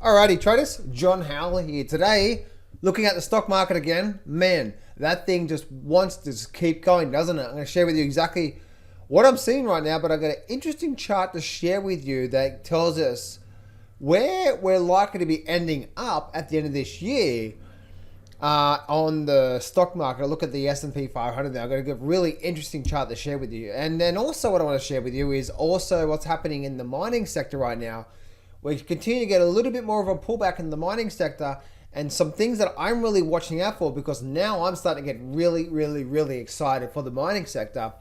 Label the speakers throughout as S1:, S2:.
S1: Alrighty traders, John Howell here today, looking at the stock market again. Man, that thing just wants to just keep going, doesn't it? I'm going to share with you exactly what I'm seeing right now, but I've got an interesting chart to share with you that tells us where we're likely to be ending up at the end of this year on the stock market. Look at the S&P 500 now. I've got a really interesting chart to share with you. And then also what I want to share with you is also what's happening in the mining sector right now. We continue to get a little bit more of a pullback in the mining sector and some things that I'm really watching out for, because now I'm starting to get really excited for the mining sector.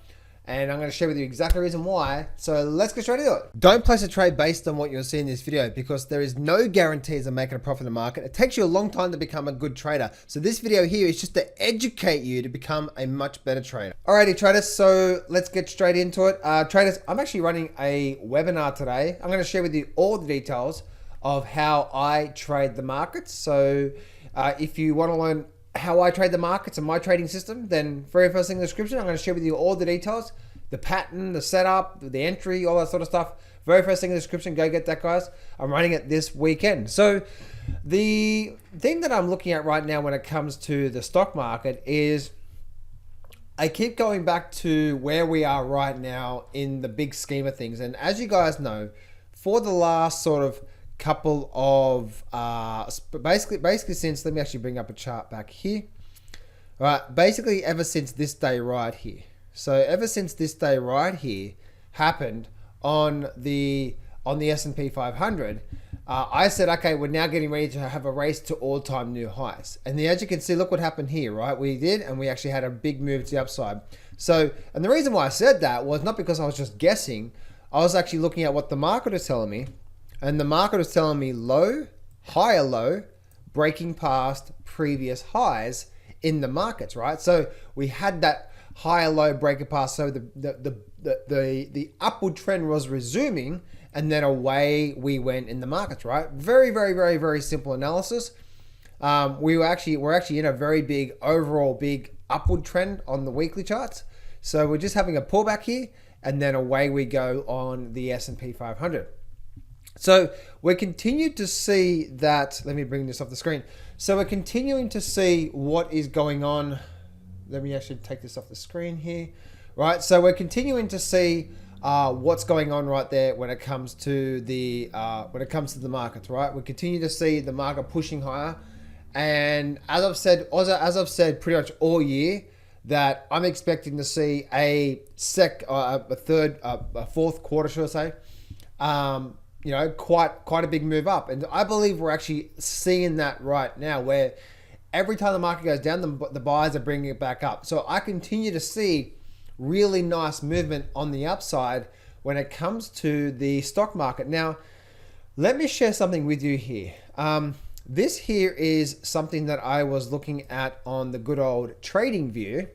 S1: And I'm going to share with you exactly the reason why. So let's get straight into it. Don't place a trade based on what you'll see in this video, because there is no guarantees of making a profit in the market. It takes you a long time to become a good trader. So this video here is just to educate you to become a much better trader. Alrighty traders, so let's get straight into it. Traders, I'm actually running a webinar today. I'm going to share with you all the details of how I trade the markets. So if you want to learn how I trade the markets and my trading system, then very first thing in the description, I'm going to share with you all the details, the pattern, the setup, the entry, all that sort of stuff. Very first thing in the description, go get that, guys. I'm running it this weekend. So the thing that I'm looking at right now when it comes to the stock market is I keep going back to where we are right now in the big scheme of things. And as you guys know, for the last sort of couple of basically since, let me actually bring up a chart back here. All right, basically ever since this day right here. So ever since this day right here happened on the S&P 500, I said, okay, we're now getting ready to have a race to all-time new highs. And as you can see, look what happened here, right? We did, and we actually had a big move to the upside. So, and the reason why I said that was not because I was just guessing. I was actually looking at what the market was telling me. And the market was telling me low, higher low, breaking past previous highs in the markets, right? So we had that higher low breaking past. So the upward trend was resuming, and then away we went in the markets, right? Very simple analysis. We're actually in a very big overall big upward trend on the weekly charts. So we're just having a pullback here, and then away we go on the S&P 500. So we continue to see that, let me bring this off the screen. So we're continuing to see what is going on. Let me actually take this off the screen here. Right, so we're continuing to see what's going on right there when it comes to the markets, right? We continue to see the market pushing higher. And as I've said pretty much all year, that I'm expecting to see a fourth quarter, should I say, you know, quite a big move up. And I believe we're actually seeing that right now, where every time the market goes down, the buyers are bringing it back up. So I continue to see really nice movement on the upside when it comes to the stock market. Now, let me share something with you here. This here is something that I was looking at on the good old trading view.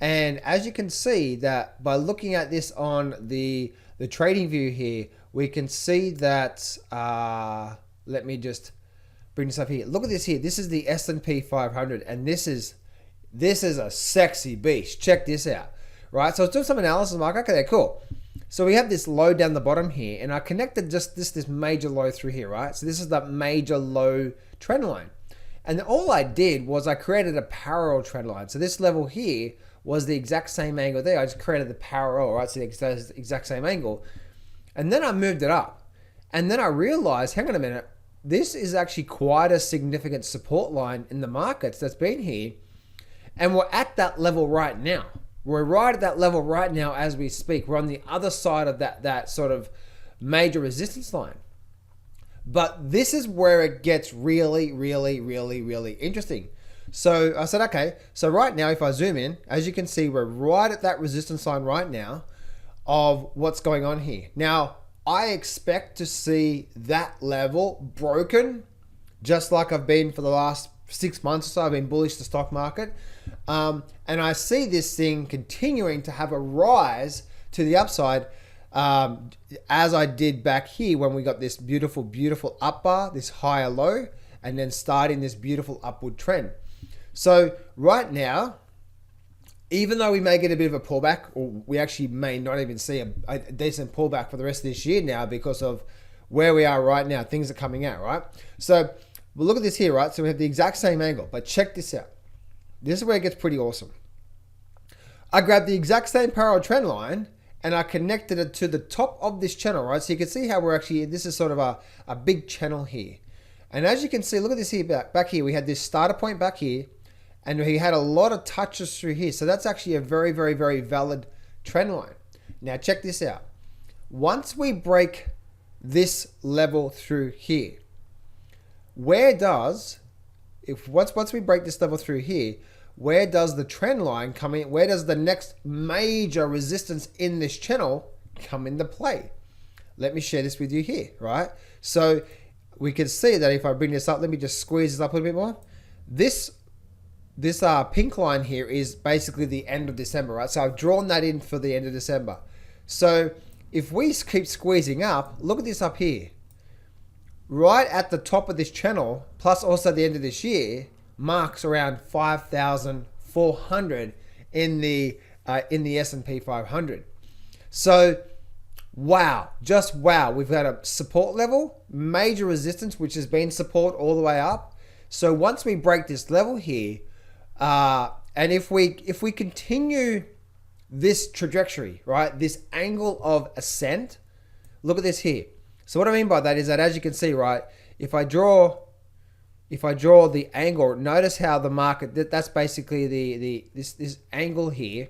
S1: And as you can see, that by looking at this on the trading view here, we can see that, let me just bring this up here. Look at this here. This is the S&P 500, and this is a sexy beast. Check this out, right? So I was doing some analysis. I'm like, okay, cool. So we have this low down the bottom here, and I connected just this major low through here, right? So this is the major low trend line. And all I did was I created a parallel trend line. So this level here was the exact same angle there. I just created the parallel, right? So the exact same angle. And then I moved it up. And then I realized, hang on a minute, this is actually quite a significant support line in the markets that's been here. And we're at that level right now. We're right at that level right now as we speak. We're on the other side of that sort of major resistance line. But this is where it gets really interesting. So I said, okay, so right now if I zoom in, as you can see, we're right at that resistance line right now of what's going on here. Now, I expect to see that level broken, just like I've been for the last 6 months or so. I've been bullish the stock market. And I see this thing continuing to have a rise to the upside, as I did back here when we got this beautiful up bar, this higher low, and then starting this beautiful upward trend. So right now, even though we may get a bit of a pullback, or we actually may not even see a decent pullback for the rest of this year now, because of where we are right now. Things are coming out, right? So we'll look at this here, right? So we have the exact same angle, but check this out. This is where it gets pretty awesome. I grabbed the exact same parallel trend line and I connected it to the top of this channel, right? So you can see how we're actually, this is sort of a big channel here. And as you can see, look at this here, back here, we had this starter point back here, and we had a lot of touches through here. So that's actually a very, very, very valid trend line. Now check this out. Once we break this level through here, once we break this level through here, where does the trend line come in? Where does the next major resistance in this channel come into play? Let me share this with you here, right? So we can see that if I bring this up, let me just squeeze this up a little bit more. This pink line here is basically the end of December, right? So I've drawn that in for the end of December. So if we keep squeezing up, look at this up here. Right at the top of this channel, plus also the end of this year, marks around 5,400 in the S&P 500. So wow, just wow. We've got a support level, major resistance, which has been support all the way up. So once we break this level here, and if we continue this trajectory, right, this angle of ascent, look at this here. So what I mean by that is that, as you can see, right, if I draw the angle, notice how the market, that's basically this angle here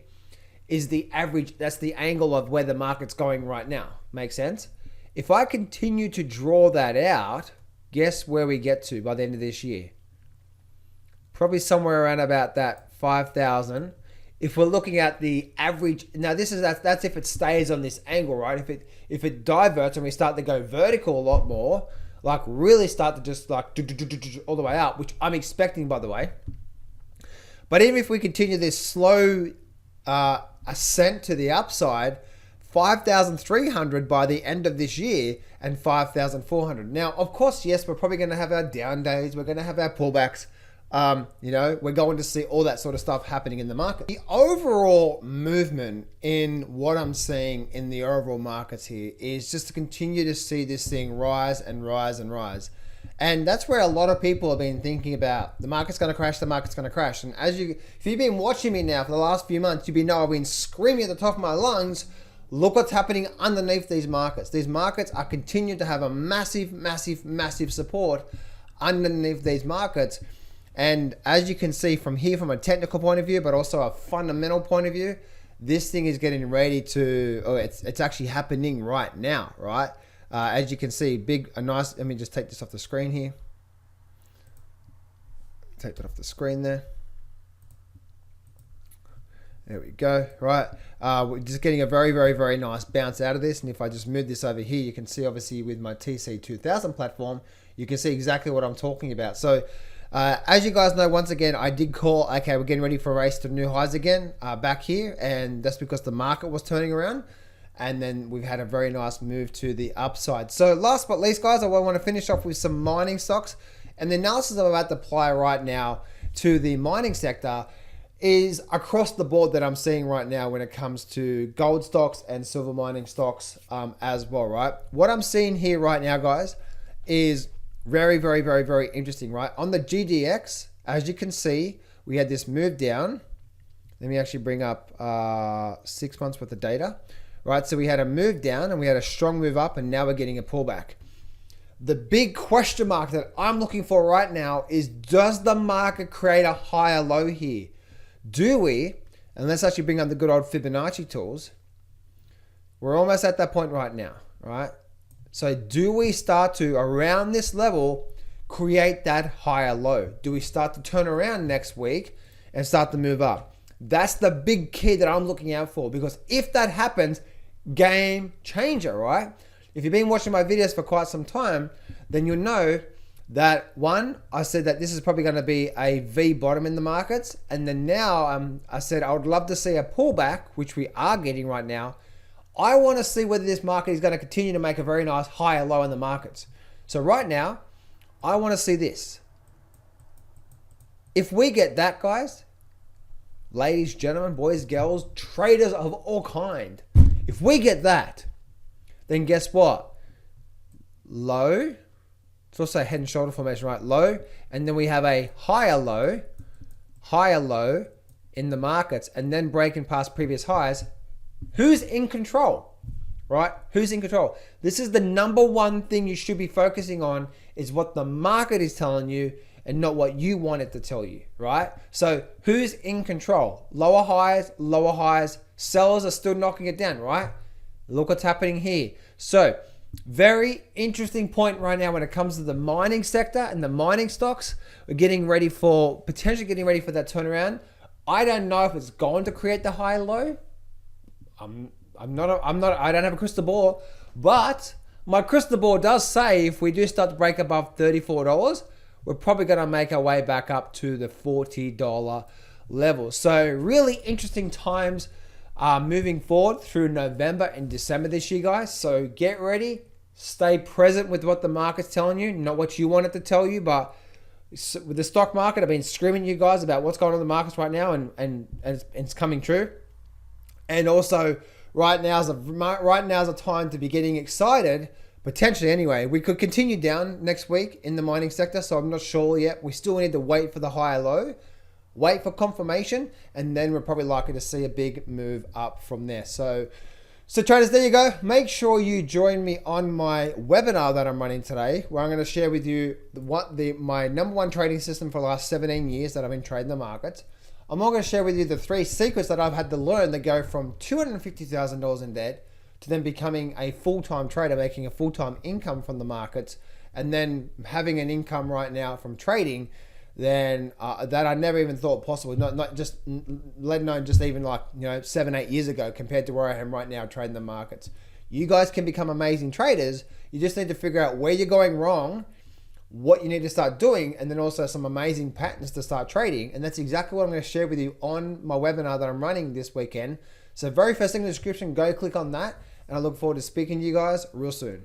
S1: is the average, that's the angle of where the market's going right now. Makes sense? If I continue to draw that out, guess where we get to by the end of this year? Probably somewhere around about that 5,000. If we're looking at the average, now that's if it stays on this angle, right? If it diverts and we start to go vertical a lot more, like really start to just like all the way up, which I'm expecting, by the way. But even if we continue this slow ascent to the upside, 5,300 by the end of this year and 5,400. Now, of course, yes, we're probably going to have our down days. We're going to have our pullbacks. We're going to see all that sort of stuff happening in the market. The overall movement in what I'm seeing in the overall markets here is just to continue to see this thing rise and rise and rise. And that's where a lot of people have been thinking about the market's going to crash, the market's going to crash. And if you've been watching me now for the last few months, I've been screaming at the top of my lungs, look what's happening underneath these markets. These markets are continuing to have a massive, massive, massive support underneath these markets. And as you can see from here, from a technical point of view, but also a fundamental point of view, this thing is getting ready to, it's actually happening right now, right? As you can see, let me just take this off the screen here. Take that off the screen there. There we go, right? We're just getting a very, very, very nice bounce out of this. And if I just move this over here, you can see obviously with my TC2000 platform, you can see exactly what I'm talking about. So as you guys know, once again, I did call, okay, we're getting ready for a race to new highs again back here. And that's because the market was turning around. And then we've had a very nice move to the upside. So last but least, guys, I want to finish off with some mining stocks. And the analysis I'm about to apply right now to the mining sector is across the board that I'm seeing right now when it comes to gold stocks and silver mining stocks as well, right? What I'm seeing here right now, guys, is very, very, very, very interesting, right? On the GDX, as you can see, we had this move down. Let me actually bring up 6 months worth of data, right? So we had a move down and we had a strong move up, and now we're getting a pullback. The big question mark that I'm looking for right now is, does the market create a higher low here? Do we, and let's actually bring up the good old Fibonacci tools. We're almost at that point right now, right? So do we start to, around this level, create that higher low? Do we start to turn around next week and start to move up? That's the big key that I'm looking out for, because if that happens, game changer, right? If you've been watching my videos for quite some time, then you'll know that, one, I said that this is probably going to be a V bottom in the markets. And then now I said I would love to see a pullback, which we are getting right now. I want to see whether this market is going to continue to make a very nice higher low in the markets. So right now, I want to see this. If we get that, guys, ladies, gentlemen, boys, girls, traders of all kind, if we get that, then guess what? low. It's also a head and shoulder formation, right? Low. And then we have a higher low in the markets, and then breaking past previous highs. Who's in control, right? Who's in control? This is the number one thing you should be focusing on, is what the market is telling you and not what you want it to tell you, right? So who's in control? Lower highs. Sellers are still knocking it down, right? Look what's happening here. So very interesting point right now when it comes to the mining sector and the mining stocks. We're potentially getting ready for that turnaround. I don't know if it's going to create the high low. I don't have a crystal ball, but my crystal ball does say if we do start to break above $34, we're probably going to make our way back up to the $40 level. So really interesting times moving forward through November and December this year, guys. So get ready, stay present with what the market's telling you, not what you want it to tell you. But with the stock market, I've been screaming to you guys about what's going on in the markets right now, and it's coming true. And also, right now's a time to be getting excited. Potentially, anyway, we could continue down next week in the mining sector. So I'm not sure yet. We still need to wait for the higher low. Wait for confirmation, and then we're probably likely to see a big move up from there. So traders, there you go. Make sure you join me on my webinar that I'm running today, where I'm going to share with you my number one trading system for the last 17 years that I've been trading the markets. I'm also going to share with you the 3 secrets that I've had to learn that go from $250,000 in debt to then becoming a full-time trader, making a full-time income from the markets, and then having an income right now from trading that I never even thought possible. Not just let alone just even 7-8 years ago compared to where I am right now trading the markets. You guys can become amazing traders. You just need to figure out where you're going wrong, what you need to start doing, and then also some amazing patterns to start trading. And that's exactly what I'm going to share with you on my webinar that I'm running this weekend. So very first thing in the description, go click on that. And I look forward to speaking to you guys real soon.